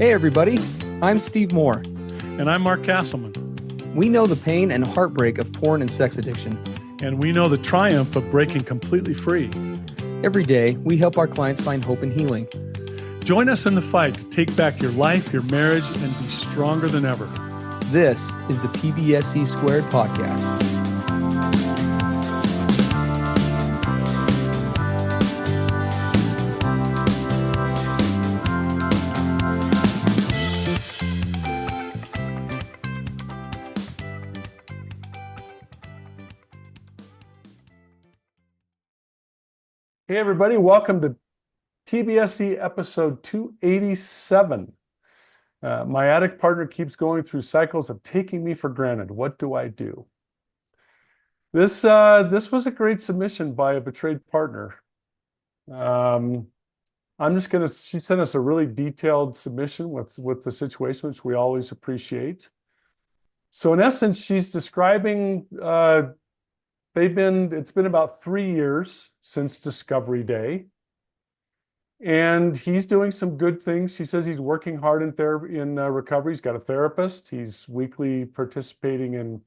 Hey everybody, I'm Steve Moore. And I'm Mark Castleman. We know the pain and heartbreak of porn and sex addiction. And we know the triumph of breaking completely free. Every day, we help our clients find hope and healing. Join us in the fight to take back your life, your marriage, and be stronger than ever. This is the PBSE Squared podcast. Hey everybody, welcome to PBSE episode 287. My addict partner keeps going through cycles of taking me for granted. What do I do? This was a great submission by a betrayed partner. She sent us a really detailed submission with the situation, which we always appreciate. So in essence, she's describing, it's been about 3 years since Discovery Day. And he's doing some good things. She says he's working hard in recovery. He's got a therapist. He's weekly participating in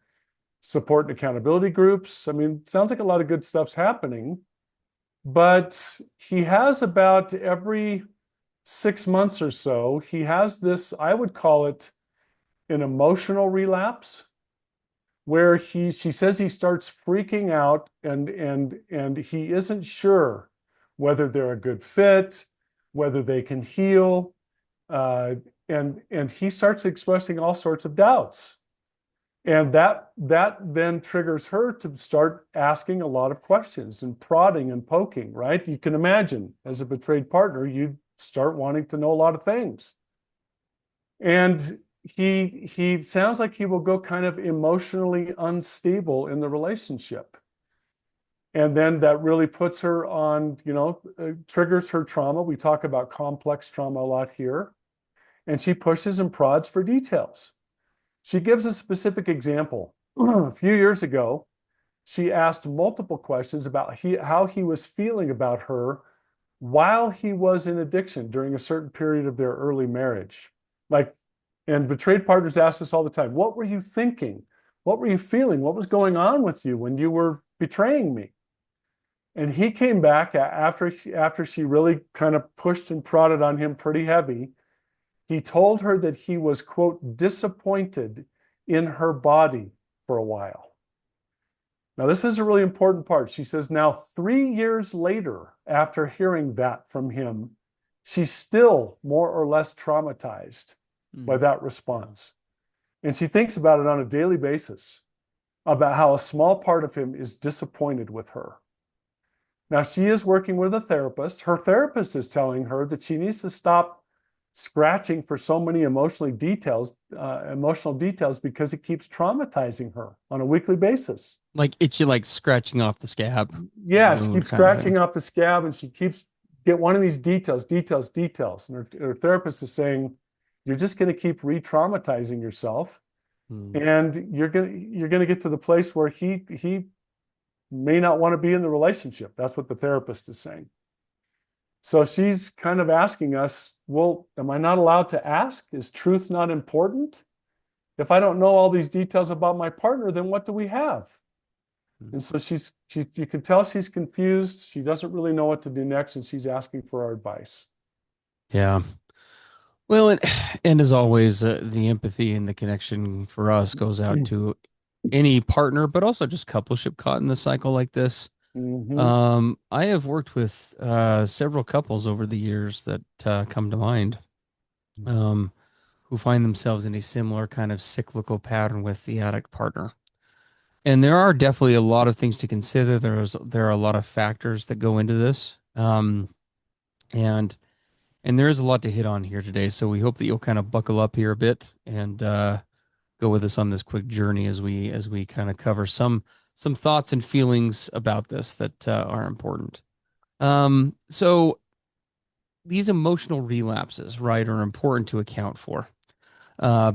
support and accountability groups. I mean, it sounds like a lot of good stuff's happening. But he has about every 6 months or so, he has this, I would call it an emotional relapse, where she says he starts freaking out and he isn't sure whether they're a good fit, whether they can heal, and he starts expressing all sorts of doubts. And that then triggers her to start asking a lot of questions and prodding and poking, right? You can imagine, as a betrayed partner, you start wanting to know a lot of things. And he sounds like he will go kind of emotionally unstable in the relationship. And then that really puts her on, triggers her trauma. We talk about complex trauma a lot here. And she pushes and prods for details. She gives a specific example. A few years ago, she asked multiple questions about how he was feeling about her while he was in addiction during a certain period of their early marriage. And betrayed partners ask this all the time. What were you thinking? What were you feeling? What was going on with you when you were betraying me? And he came back after she really kind of pushed and prodded on him pretty heavy. He told her that he was, quote, disappointed in her body for a while. Now, this is a really important part. She says now 3 years later, after hearing that from him, she's still more or less traumatized by that response. And she thinks about it on a daily basis, about how a small part of him is disappointed with her. Now, she is working with a therapist. Her therapist is telling her that she needs to stop scratching for so many emotional details because it keeps traumatizing her on a weekly basis. Like itchy, like scratching off the scab. Yeah, she keeps scratching off the scab and she keeps get one of these details. And her therapist is saying, you're just going to keep re-traumatizing yourself. And you're gonna get to the place where he may not want to be in the relationship. That's what the therapist is saying. So she's kind of asking us, well, am I not allowed to ask? Is truth not important? If I don't know all these details about my partner, then what do we have? And so you can tell she's confused. She doesn't really know what to do next, and she's asking for our advice. Yeah. Well, and as always, the empathy and the connection for us goes out to any partner, but also just coupleship caught in the cycle like this. I have worked with several couples over the years that come to mind, who find themselves in a similar kind of cyclical pattern with the addict partner. And there are definitely a lot of things to consider. There are a lot of factors that go into this, and there is a lot to hit on here today. So we hope that you'll kind of buckle up here a bit and go with us on this quick journey as we kind of cover some thoughts and feelings about this that are important. So these emotional relapses, right, are important to account for,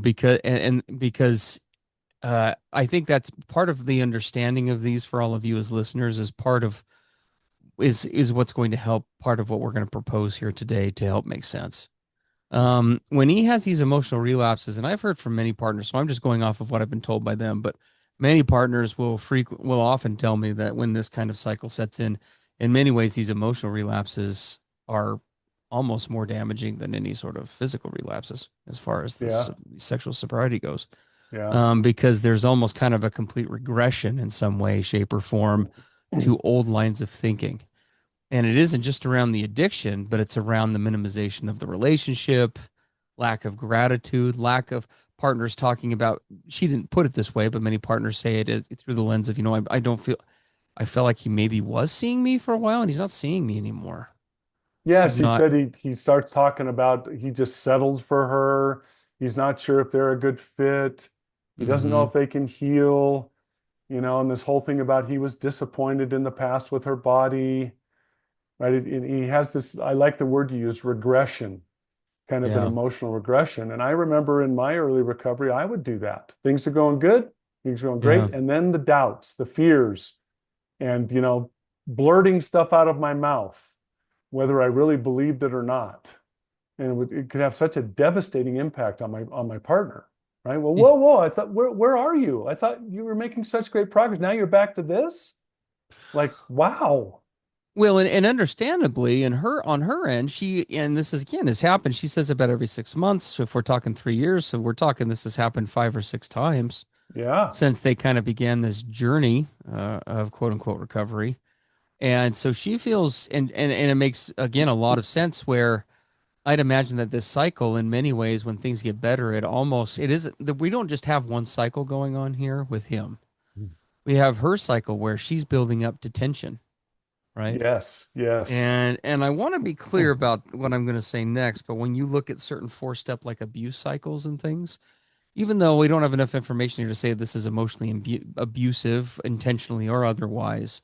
because I think that's part of the understanding of these for all of you as listeners is what's going to help part of what we're going to propose here today to help make sense. When he has these emotional relapses, and I've heard from many partners, so I'm just going off of what I've been told by them, but many partners will often tell me that when this kind of cycle sets in many ways, these emotional relapses are almost more damaging than any sort of physical relapses as far as this Yeah. sexual sobriety goes. Yeah. Because there's almost kind of a complete regression in some way, shape, or form to old lines of thinking. And it isn't just around the addiction, but it's around the minimization of the relationship, lack of gratitude, lack of partners talking about. She didn't put it this way, but many partners say it through the lens of, I don't feel, I felt like he maybe was seeing me for a while and he's not seeing me anymore. Yeah, He's she not. said he starts talking about he just settled for her. He's not sure if they're a good fit. He doesn't know Mm-hmm. if they can heal, and this whole thing about he was disappointed in the past with her body, right? He has this, I like the word you use, regression, kind of an Yeah. emotional regression. And I remember in my early recovery, I would do that. Things are going good, things are going Yeah. great. And then the doubts, the fears, and, blurting stuff out of my mouth, whether I really believed it or not. And it could have such a devastating impact on my partner, right? Well, whoa, whoa! I thought, where are you? I thought you were making such great progress. Now you're back to this. Like, wow. Well, and understandably, and her on her end, and this is again has happened. She says about every 6 months. So if we're talking 3 years, so we're talking this has happened 5 or 6 times Yeah. since they kind of began this journey of quote unquote recovery. And so she feels, and it makes again a lot of sense. Where I'd imagine that this cycle, in many ways, when things get better, it isn't that we don't just have one cycle going on here with him. We have her cycle where she's building up to tension, right? Yes. Yes. And I want to be clear about what I'm going to say next, but when you look at certain four-step like abuse cycles and things, even though we don't have enough information here to say this is emotionally abusive, intentionally or otherwise,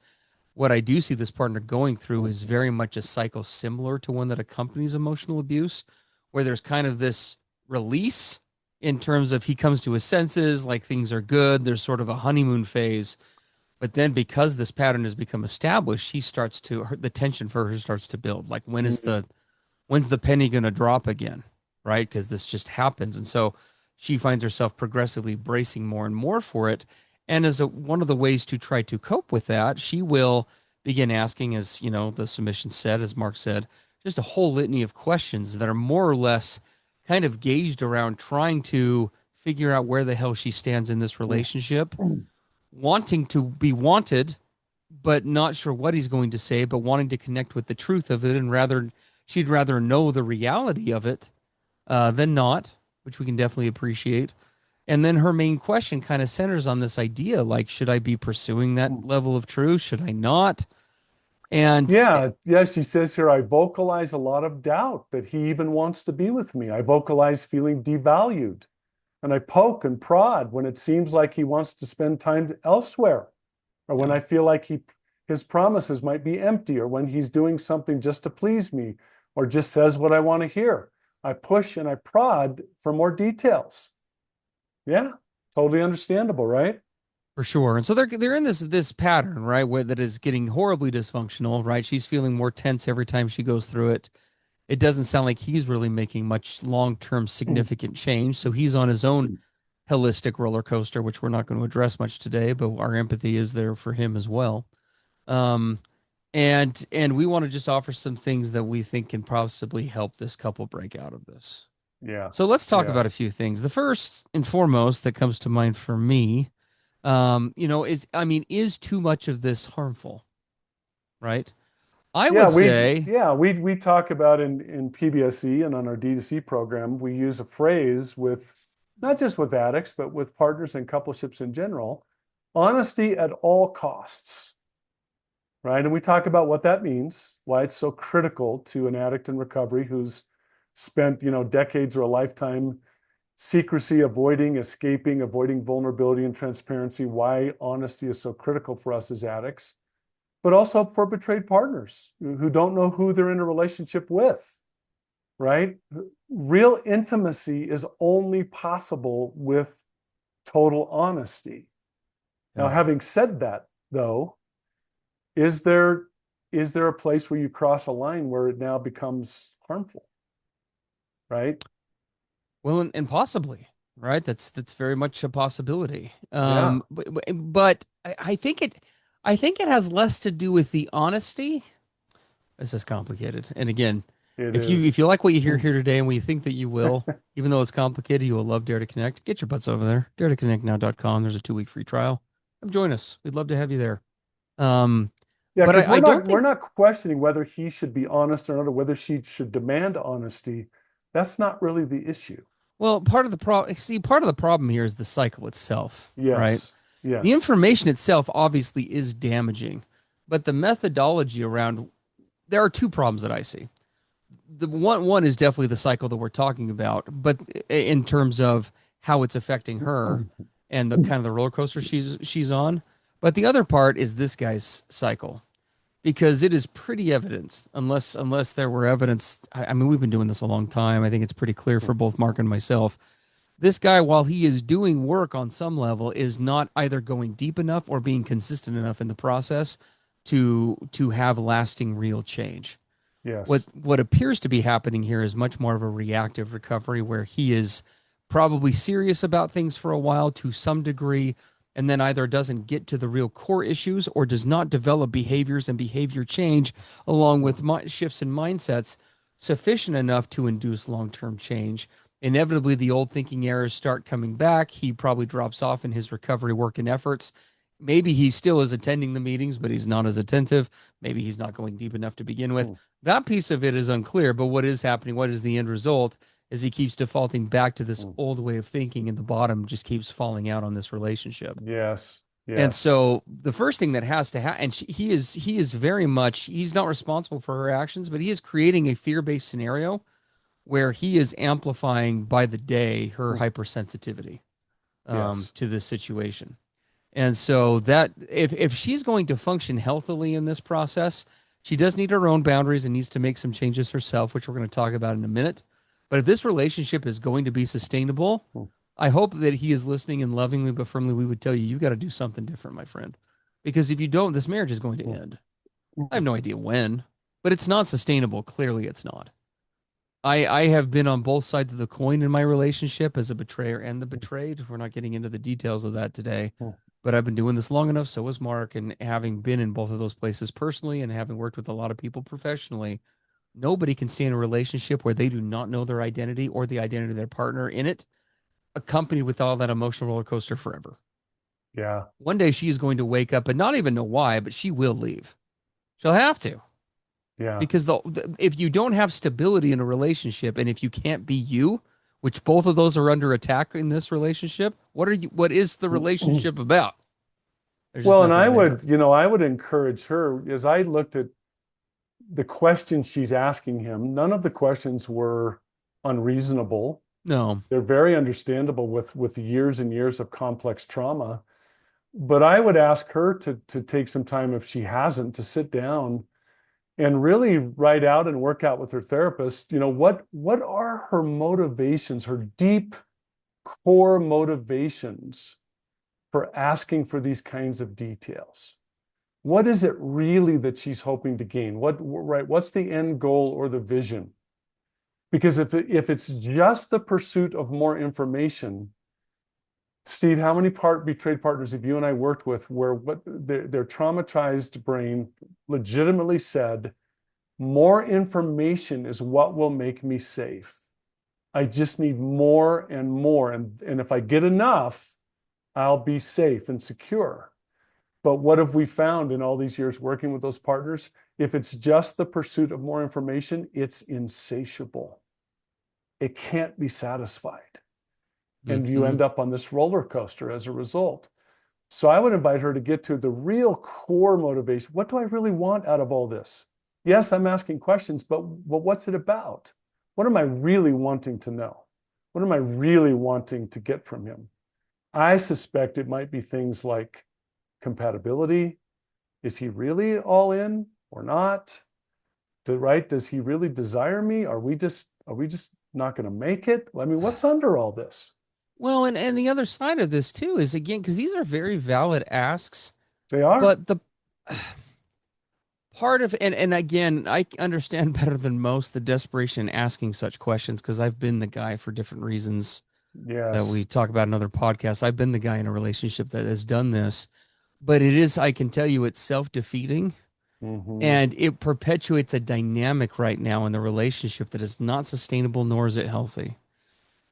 what I do see this partner going through is very much a cycle similar to one that accompanies emotional abuse, where there's kind of this release in terms of he comes to his senses, like things are good. There's sort of a honeymoon phase, but then because this pattern has become established, the tension for her starts to build. Like when's the penny going to drop again? Right? Because this just happens. And so she finds herself progressively bracing more and more for it. And one of the ways to try to cope with that, she will begin asking, as the submission said, as Mark said, just a whole litany of questions that are more or less kind of gauged around trying to figure out where the hell she stands in this relationship, wanting to be wanted, but not sure what he's going to say, but wanting to connect with the truth of it, and she'd rather know the reality of it than not, which we can definitely appreciate. And then her main question kind of centers on this idea, like, should I be pursuing that level of truth? Should I not? And Yeah. Yeah. She says here, I vocalize a lot of doubt that he even wants to be with me. I vocalize feeling devalued, and I poke and prod when it seems like he wants to spend time elsewhere, or when yeah, I feel like his promises might be empty, or when he's doing something just to please me, or just says what I want to hear. I push and I prod for more details. Yeah, totally understandable, right? for sure. And so they're in this pattern, right, where that is getting horribly dysfunctional, right? She's feeling more tense every time she goes through it. It doesn't sound like he's really making much long-term significant change. So he's on his own holistic roller coaster, which we're not going to address much today, but our empathy is there for him as well. Um, and we want to just offer some things that we think can possibly help this couple break out of this. Yeah, So let's talk yeah, about a few things. The first and foremost that comes to mind for me, is too much of this harmful, right? I yeah. would We say, yeah we talk about in PBSE and on our D2C program, we use a phrase with not just with addicts, but with partners and coupleships in general: honesty at all costs. Right? And we talk about what that means, why it's so critical to an addict in recovery who's spent, decades or a lifetime secrecy, avoiding vulnerability and transparency, why honesty is so critical for us as addicts, but also for betrayed partners who don't know who they're in a relationship with, right? Real intimacy is only possible with total honesty. Now, yeah. having said that, though, is there is there a place where you cross a line where it now becomes harmful? right? Well, and possibly, right? That's very much a possibility. Yeah, But I think it has less to do with the honesty. This is complicated. And again, it if is. you like what you hear here today, and we think that you will, even though it's complicated, you will love Dare to Connect. Get your butts over there. DareToConnectNow.com. There's a 2-week free trial. Come join us. We'd love to have you there. Um, Yeah, but because I don't we're think. not questioning whether he should be honest or not, or whether she should demand honesty. That's not really the issue. Well, part of the problem. See, part of the problem here is the cycle itself, right? Yes, The yes. information itself obviously is damaging, but the methodology around there are two problems that I see. The one is definitely the cycle that we're talking about, but in terms of how it's affecting her and the kind of the roller coaster she's on. But the other part is this guy's cycle because it is pretty evident, unless there were evidence. I mean, we've been doing this a long time. I think it's pretty clear for both Mark and myself. This guy, while he is doing work on some level, is not either going deep enough or being consistent enough in the process to have lasting real change. Yes. What appears to be happening here is much more of a reactive recovery where he is probably serious about things for a while to some degree and then either doesn't get to the real core issues or does not develop behaviors and behavior change along with shifts in mindsets sufficient enough to induce long-term change. Inevitably the old thinking errors start coming back. He probably drops off in his recovery work and efforts. Maybe he still is attending the meetings, but he's not as attentive. Maybe he's not going deep enough to begin with. That piece of it is unclear, but what is happening, what is the end result, is he keeps defaulting back to this old way of thinking, and the bottom just keeps falling out on this relationship. Yes, And yes. so the first thing that has to happen, and he is very much he's not responsible for her actions, but he is creating a fear-based scenario where he is amplifying by the day her hypersensitivity Yes. to this situation. And so that if she's going to function healthily in this process, she does need her own boundaries and needs to make some changes herself, which we're going to talk about in a minute. But if this relationship is going to be sustainable, I hope that he is listening and lovingly but firmly we would tell you you got to do something different, my friend. Because if you don't, this marriage is going to end. I have no idea when, but it's not sustainable. Clearly, it's not. I have been on both sides of the coin in my relationship as a betrayer and the betrayed. We're not getting into the details of that today, but I've been doing this long enough. So was Mark, and having been in both of those places personally and having worked with a lot of people professionally, nobody can stay in a relationship where they do not know their identity or the identity of their partner in it, accompanied with all that emotional roller coaster forever. Yeah, One day she is going to wake up and not even know why, but she will leave. She'll have to yeah. because if you don't have stability in a relationship and if you can't be you, which both of those are under attack in this relationship, what is the relationship about? There's just Well, and I nothing there. would, I would encourage her as I looked at the questions she's asking him, none of the questions were unreasonable. No. They're very understandable with years and years of complex trauma. But I would ask her to take some time if she hasn't to sit down and really write out and work out with her therapist, what are her motivations, her deep core motivations for asking for these kinds of details? What is it really that she's hoping to gain? What's the end goal or the vision? Because if it's just the pursuit of more information, Steve, how many betrayed partners have you and I worked with where what their traumatized brain legitimately said, more information is what will make me safe. I just need more and more. And if I get enough, I'll be safe and secure. But what have we found in all these years working with those partners? If it's just the pursuit of more information, it's insatiable. It can't be satisfied. And you Mm-hmm. end up on this roller coaster as a result. So I would invite her to get to the real core motivation. What do I really want out of all this? Yes, I'm asking questions, but what's it about? What am I really wanting to know? What am I really wanting to get from him? I suspect it might be things like compatibility. Is he really all in or not? Right? Does he really desire me? Are we just not going to make it? I mean, what's under all this? Well, and the other side of this too is again because these are very valid asks, They are. but the part of, and again, I understand better than most the desperation in asking such questions because I've been the guy for different reasons that we Yes. talk about in other podcasts. I've been the guy in a relationship that has done this, but it is, I can tell you, it's self-defeating Hmm. and it perpetuates a dynamic right now in the relationship that is not sustainable nor is it healthy.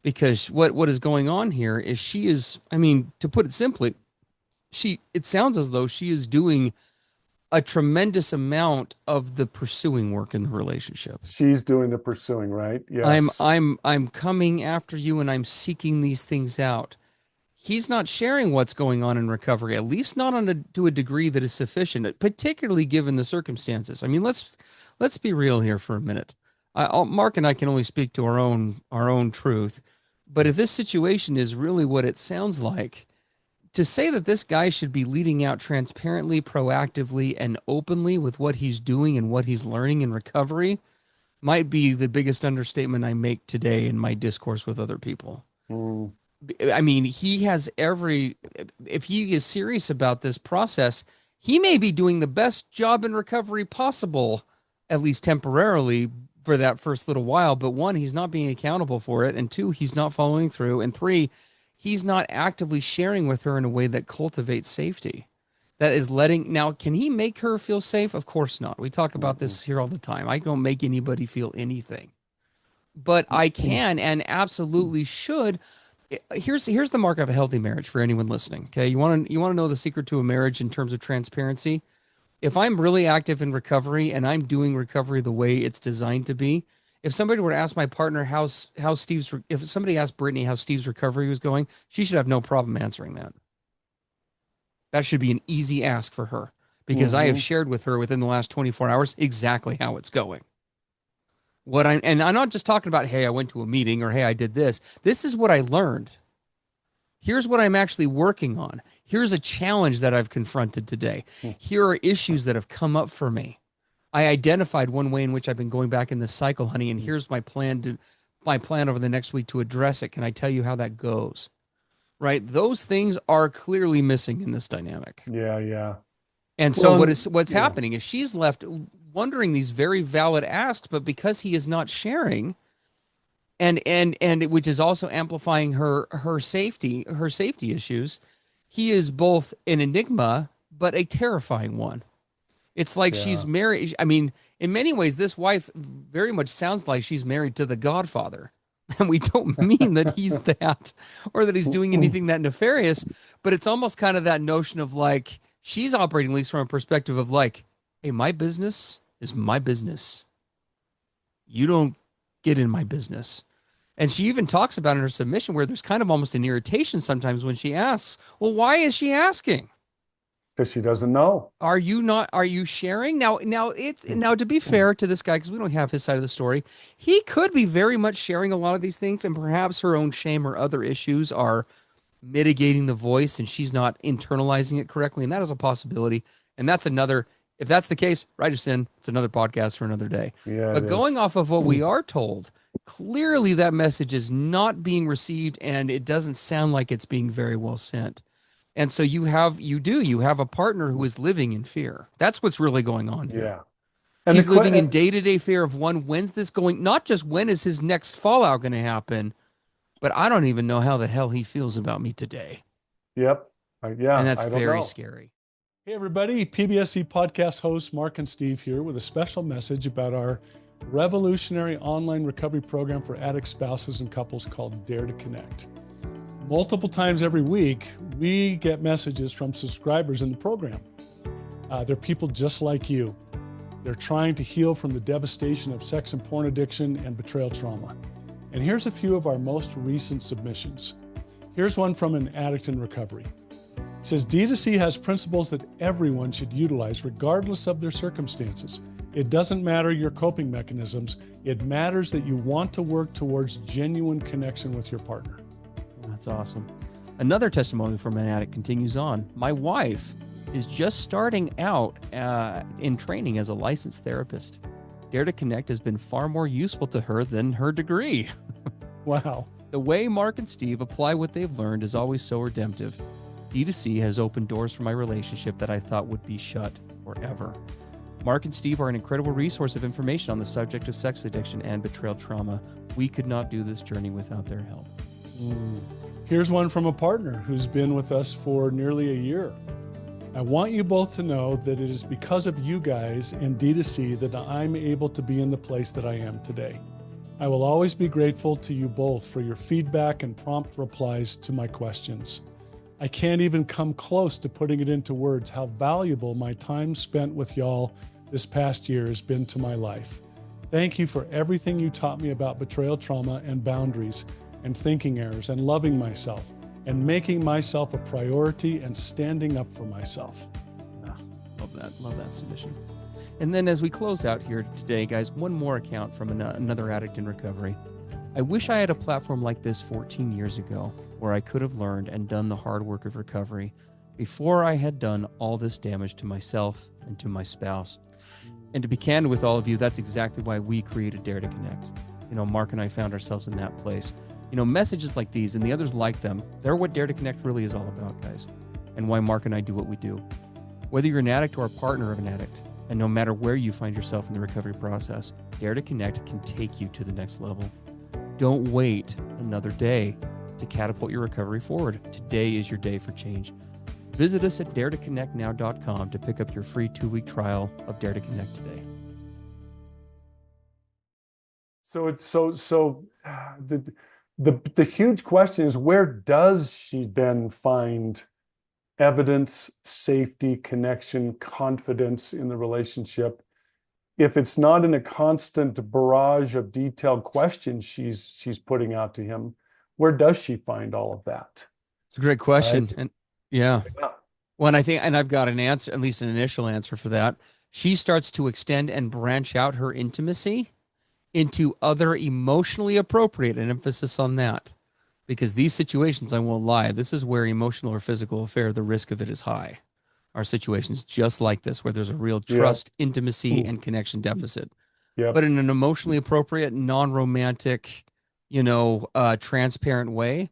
Because what is going on here is she is, I mean, to put it simply, it sounds as though she is doing a tremendous amount of the pursuing work in the relationship. She's doing the pursuing, right? I'm Yes. I'm I'm coming after you and I'm seeking these things out. He's not sharing what's going on in recovery, at least not to a degree that is sufficient, particularly given the circumstances. I mean, let's be real here for a minute. Mark and I can only speak to our own truth, but if this situation is really what it sounds like, to say that this guy should be leading out transparently, proactively, and openly with what he's doing and what he's learning in recovery might be the biggest understatement I make today in my discourse with other people. Mm. I mean, he has if he is serious about this process, he may be doing the best job in recovery possible, at least temporarily for that first little while. But one, he's not being accountable for it. And two, he's not following through. And three, he's not actively sharing with her in a way that cultivates safety. That is letting, now, can he make her feel safe? Of course not. We talk about Mm-mm. this here all the time. I don't make anybody feel anything, but I can and absolutely should. Here's the mark of a healthy marriage for anyone listening. Okay, you want to know the secret to a marriage in terms of transparency. If I'm really active in recovery and I'm doing recovery the way it's designed to be, if somebody were to ask my partner if somebody asked Brittany how Steve's recovery was going, she should have no problem answering that. That should be an easy ask for her because I have Hmm. shared with her within the last 24 hours exactly how it's going. And I'm not just talking about, hey, I went to a meeting or hey, I did this. This is what I learned. Here's what I'm actually working on. Here's a challenge that I've confronted today. Here are issues that have come up for me. I identified one way in which I've been going back in this cycle, honey, and here's my plan over the next week to address it. Can I tell you how that goes? Right? Those things are clearly missing in this dynamic. Yeah, yeah. And so Well, and what's yeah, happening is she's left wondering these very valid asks, but because he is not sharing, and which is also amplifying her safety issues, he is both an enigma but a terrifying one. It's like she's yeah. married. I mean, in many ways, this wife very much sounds like she's married to the Godfather. And we don't mean that he's that or that he's doing anything that nefarious, but it's almost kind of that notion of like she's operating at least from a perspective of like, hey, my business is my business. You don't get in my business. And she even talks about in her submission where there's kind of almost an irritation sometimes when she asks, well, why is she asking? Because she doesn't know. Are you sharing? Now to be fair to this guy, because we don't have his side of the story, he could be very much sharing a lot of these things, and perhaps her own shame or other issues are mitigating the voice and she's not internalizing it correctly. And that is a possibility. And that's another, if that's the case, write us in. It's another podcast for another day. Yeah, it But going is. off of what we are told, clearly that message is not being received and it doesn't sound like it's being very well sent. And so you have a partner who is living in fear. That's what's really going on here. Yeah. And the He's living in que- day-to-day fear of one, when's this going, not just when is his next fallout going to happen, but I don't even know how the hell he feels about me today. Yep. And Yeah, that's I don't very know. scary. Hey, everybody. PBSE podcast hosts Mark and Steve here with a special message about our revolutionary online recovery program for addict spouses and couples called Dare to Connect. Multiple times every week, we get messages from subscribers in the program. They're people just like you. They're trying to heal from the devastation of sex and porn addiction and betrayal trauma. And here's a few of our most recent submissions. Here's one from an addict in recovery. It says, D2C has principles that everyone should utilize regardless of their circumstances. It doesn't matter your coping mechanisms. It matters that you want to work towards genuine connection with your partner. That's awesome. Another testimony from an addict continues on. My wife is just starting out in training as a licensed therapist. Dare to Connect has been far more useful to her than her degree. Wow. The way Mark and Steve apply what they've learned is always so redemptive. D2C has opened doors for my relationship that I thought would be shut forever. Mark and Steve are an incredible resource of information on the subject of sex addiction and betrayal trauma. We could not do this journey without their help. Here's one from a partner who's been with us for nearly a year. I want you both to know that it is because of you guys and D2C that I'm able to be in the place that I am today. I will always be grateful to you both for your feedback and prompt replies to my questions. I can't even come close to putting it into words how valuable my time spent with y'all this past year has been to my life. Thank you for everything you taught me about betrayal trauma and boundaries and thinking errors and loving myself and making myself a priority and standing up for myself. Love that. Love that submission. And then as we close out here today, guys, one more account from another addict in recovery. I wish I had a platform like this 14 years ago where I could have learned and done the hard work of recovery before I had done all this damage to myself and to my spouse. And to be candid with all of you, that's exactly why we created Dare to Connect. Mark and I found ourselves in that place. Messages like these and the others like them, they're what Dare to Connect really is all about, guys, and why Mark and I do what we do. Whether you're an addict or a partner of an addict, and no matter where you find yourself in the recovery process, Dare to Connect can take you to the next level. Don't wait another day to catapult your recovery forward. Today is your day for change. Visit us at daretoconnectnow.com to pick up your free 2-week trial of Dare to Connect today. So it's the huge question is, where does she then find evidence, safety, connection, confidence in the relationship? If it's not in a constant barrage of detailed questions she's putting out to him, where does she find all of that? It's a great question. Right? And yeah. Well, and I think, and I've got an answer, at least an initial answer for that. She starts to extend and branch out her intimacy into other emotionally appropriate, an emphasis on that. Because these situations, I won't lie, this is where emotional or physical affair, the risk of it is high. Our situations just like this, where there's a real trust, intimacy, and connection deficit. But in an emotionally appropriate, non-romantic, transparent way,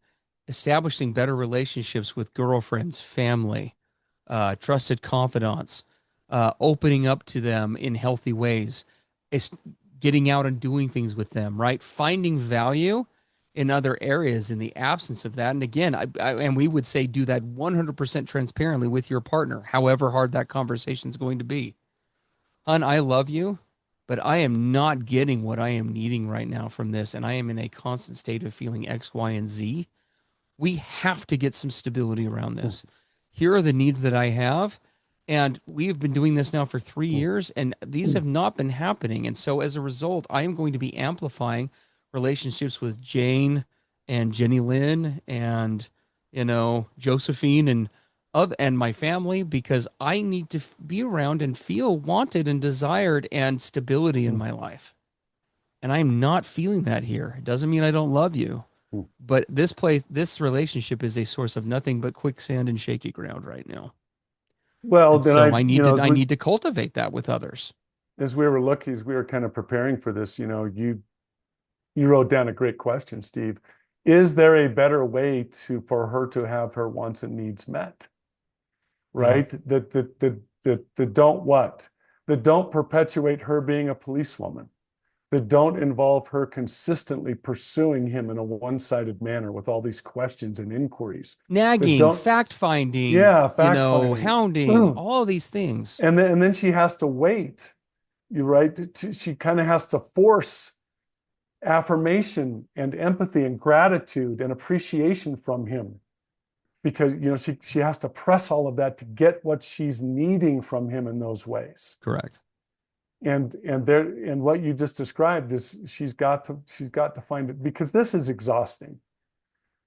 establishing better relationships with girlfriends, family, trusted confidants, opening up to them in healthy ways, getting out and doing things with them, right? Finding value in other areas in the absence of that. And again, and we would say do that 100% transparently with your partner, however hard that conversation is going to be. Hun, I love you, but I am not getting what I am needing right now from this. And I am in a constant state of feeling X, Y, and Z. We have to get some stability around this. Here are the needs that I have. And we've been doing this now for 3 years, and these have not been happening. And so as a result, I am going to be amplifying relationships with Jane and Jenny Lynn and, Josephine and my family, because I need to be around and feel wanted and desired and stability in my life. And I'm not feeling that here. It doesn't mean I don't love you, but this relationship is a source of nothing but quicksand and shaky ground right now. Well, And then so I need to cultivate that with others. As we were kind of preparing for this, you wrote down a great question, Steve. Is there a better way for her to have her wants and needs met? Right? Yeah. That don't what? That don't perpetuate her being a policewoman. That don't involve her consistently pursuing him in a one-sided manner with all these questions and inquiries. Nagging, fact-finding, Fact finding, hounding, all these things. And then she has to wait. You're right. She kind of has to force affirmation and empathy and gratitude and appreciation from him, because she has to press all of that to get what she's needing from him in those ways. Correct. And what you just described is she's got to find it, because this is exhausting.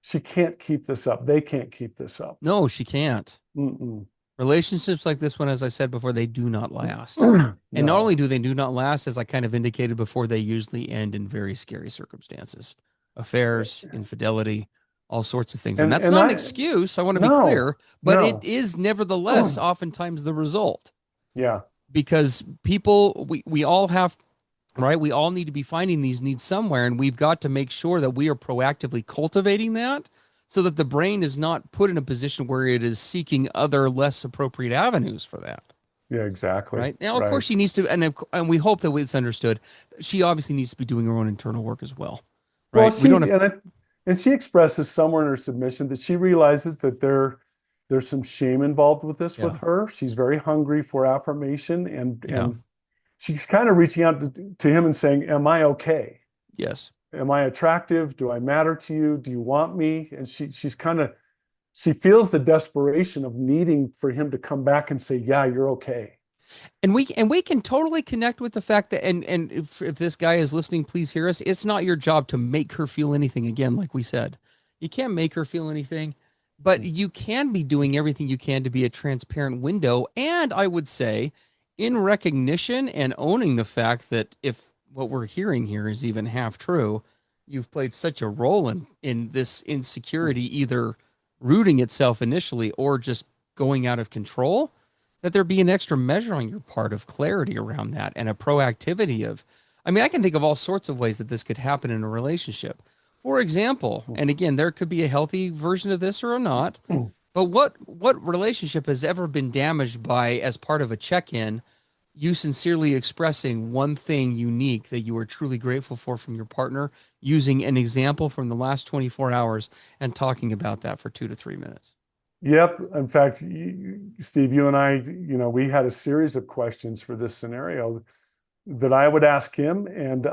She can't keep this up. They can't keep this up. No, she can't. Mm-mm. Relationships like this one, as I said before, they do not last. No. And not only do they not last, as I kind of indicated before, they usually end in very scary circumstances. Affairs, infidelity, all sorts of things. And that's not an excuse, I want to be clear, but it is nevertheless oftentimes the result. Yeah. Because people, we all have, right? We all need to be finding these needs somewhere, and we've got to make sure that we are proactively cultivating that, so that the brain is not put in a position where it is seeking other less appropriate avenues for that. Yeah, exactly. right? Now, of course, Right. she needs to, and we hope that it's understood. She obviously needs to be doing her own internal work as well, Well, right? We don't she have, and she expresses somewhere in her submission that she realizes that there's some shame involved with this with yeah, her. She's very hungry for affirmation, yeah, and she's kind of reaching out to him and saying, "Am I okay? yes. Am I attractive? Do I matter to you? Do you want me?" And she's kind of she feels the desperation of needing for him to come back and say, "Yeah, you're okay." And we can totally connect with the fact that and if this guy is listening, please hear us. It's not your job to make her feel anything again, like we said. You can't make her feel anything, but you can be doing everything you can to be a transparent window. And I would say, in recognition and owning the fact that if what we're hearing here is even half true, you've played such a role in this insecurity, either rooting itself initially or just going out of control, that there be an extra measure on your part of clarity around that and a proactivity of, I mean, I can think of all sorts of ways that this could happen in a relationship. For example, and again, there could be a healthy version of this or a not, but what relationship has ever been damaged by, as part of a check-in, you sincerely expressing one thing unique that you are truly grateful for from your partner, using an example from the last 24 hours and talking about that for 2 to 3 minutes? Yep. In fact, Steve, you and I, we had a series of questions for this scenario that I would ask him, and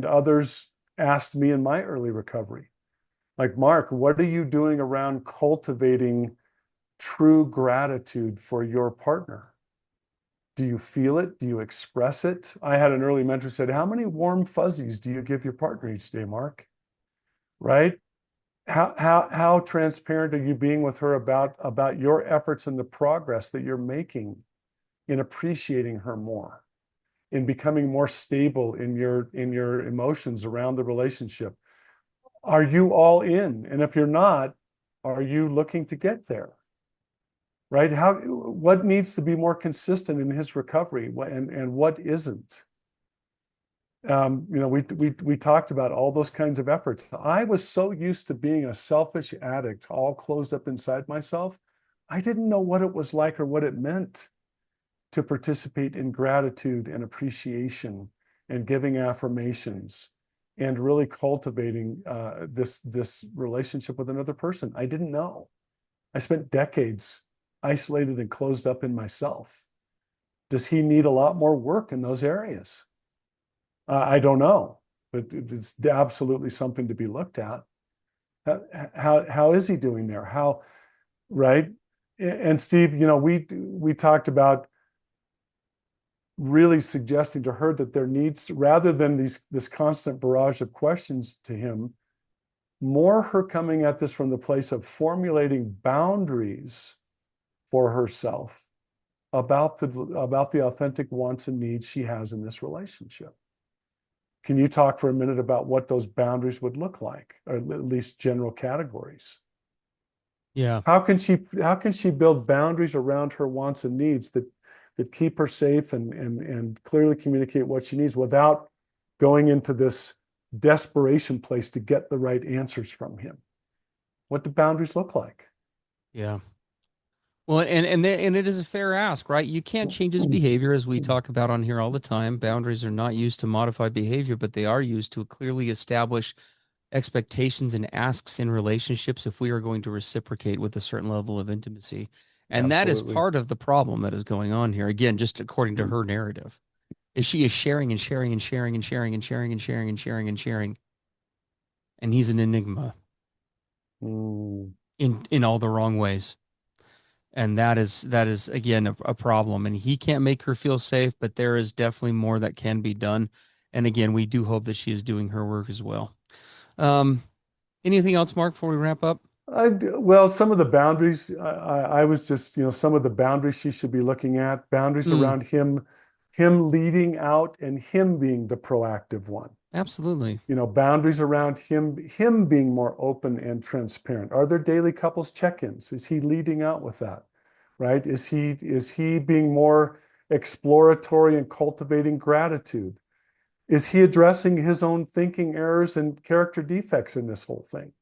others asked me in my early recovery. Like, Mark, what are you doing around cultivating true gratitude for your partner? Do you feel it? Do you express it? I had an early mentor said, "How many warm fuzzies do you give your partner each day, Mark?" Right? How transparent are you being with her about your efforts and the progress that you're making in appreciating her more, in becoming more stable in your emotions around the relationship? Are you all in? And if you're not, are you looking to get there? Right? What needs to be more consistent in his recovery, and what isn't? We talked about all those kinds of efforts. I was so used to being a selfish addict, all closed up inside myself. I didn't know what it was like or what it meant to participate in gratitude and appreciation and giving affirmations and really cultivating this relationship with another person. I didn't know. I spent decades isolated and closed up in myself. Does he need a lot more work in those areas? I don't know, but it's absolutely something to be looked at. How is he doing there? How, right? And Steve, we talked about really suggesting to her that there needs, rather than this constant barrage of questions to him, more her coming at this from the place of formulating boundaries for herself about the authentic wants and needs she has in this relationship. Can you talk for a minute about what those boundaries would look like, or at least general categories? Yeah. How can she build boundaries around her wants and needs that keep her safe and clearly communicate what she needs without going into this desperation place to get the right answers from him? What do boundaries look like? Yeah. Well, and it is a fair ask, right? You can't change his behavior, as we talk about on here all the time. Boundaries are not used to modify behavior, but they are used to clearly establish expectations and asks in relationships if we are going to reciprocate with a certain level of intimacy. And that is Absolutely. part of the problem that is going on here. Again, just according to her narrative, is she is sharing and sharing and sharing and sharing and sharing and sharing and sharing and sharing, and he's an enigma Mm, in all the wrong ways. And that is again a problem, and he can't make her feel safe, but there is definitely more that can be done. And again, we do hope that she is doing her work as well. um Anything else, Mark, before we wrap up? well, some of the boundaries, I was just, some of the boundaries she should be looking at, boundaries Mm, around him leading out and him being the proactive one. absolutely. Boundaries around him being more open and transparent. Are there daily couples check-ins? Is he leading out with that? Right? Is he being more exploratory and cultivating gratitude? Is he addressing his own thinking errors and character defects in this whole thing?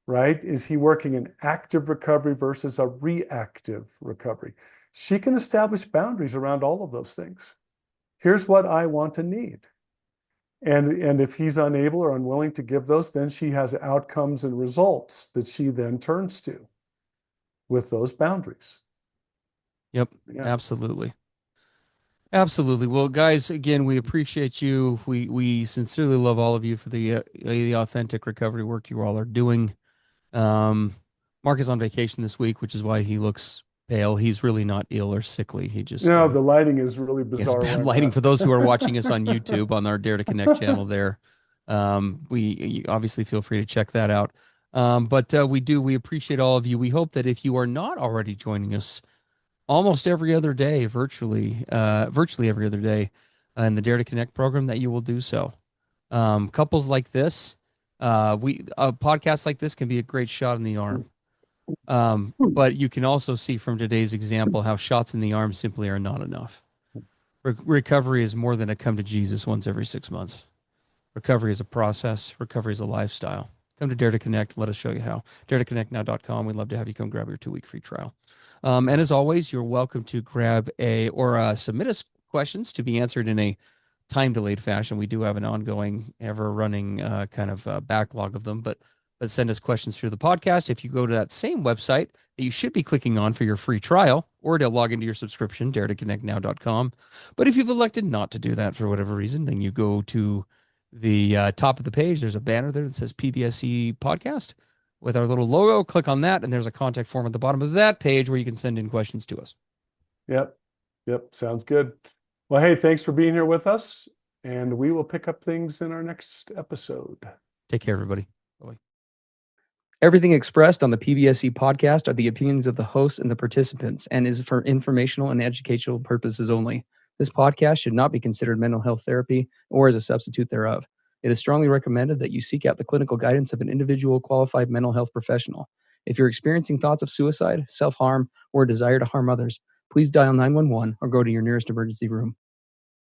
Right? Is he working in active recovery versus a reactive recovery? she can establish boundaries around all of those things. Here's what I want and need. And if he's unable or unwilling to give those, then she has outcomes and results that she then turns to with those boundaries. Yep, Yeah. absolutely. Absolutely. Well, guys, again, we appreciate you. We sincerely love all of you for the authentic recovery work you all are doing. Mark is on vacation this week, which is why he looks pale. He's really not ill or sickly. He just No, the lighting is really he has bizarre bad where I'm lighting. at. For those who are watching us on YouTube on our Dare to Connect channel there, we you obviously feel free to check that out. But we appreciate all of you. We hope that if you are not already joining us almost every other day, virtually every other day, in the Dare to Connect program, that you will do so. Couples like this, a podcast like this can be a great shot in the arm. But you can also see from today's example how shots in the arm simply are not enough. Recovery is more than a come to Jesus once every 6 months. Recovery is a process. Recovery is a lifestyle. Come to Dare to Connect. Let us show you how. DareToConnectNow.com. We'd love to have you come grab your 2-week free trial. And as always, you're welcome to grab submit us questions to be answered in a time delayed fashion. We do have an ongoing, ever running backlog of them, but send us questions through the podcast. If you go to that same website that you should be clicking on for your free trial or to log into your subscription, daretoconnectnow.com. But if you've elected not to do that for whatever reason, then you go to the top of the page. There's a banner there that says PBSE podcast with our little logo. Click on that, and there's a contact form at the bottom of that page where you can send in questions to us. Yep. Sounds good. Well, hey, thanks for being here with us, and we will pick up things in our next episode. Take care, everybody. Bye. Everything expressed on the PBSE podcast are the opinions of the hosts and the participants and is for informational and educational purposes only. This podcast should not be considered mental health therapy or as a substitute thereof. It is strongly recommended that you seek out the clinical guidance of an individual qualified mental health professional. If you're experiencing thoughts of suicide, self-harm, or a desire to harm others, please dial 911 or go to your nearest emergency room.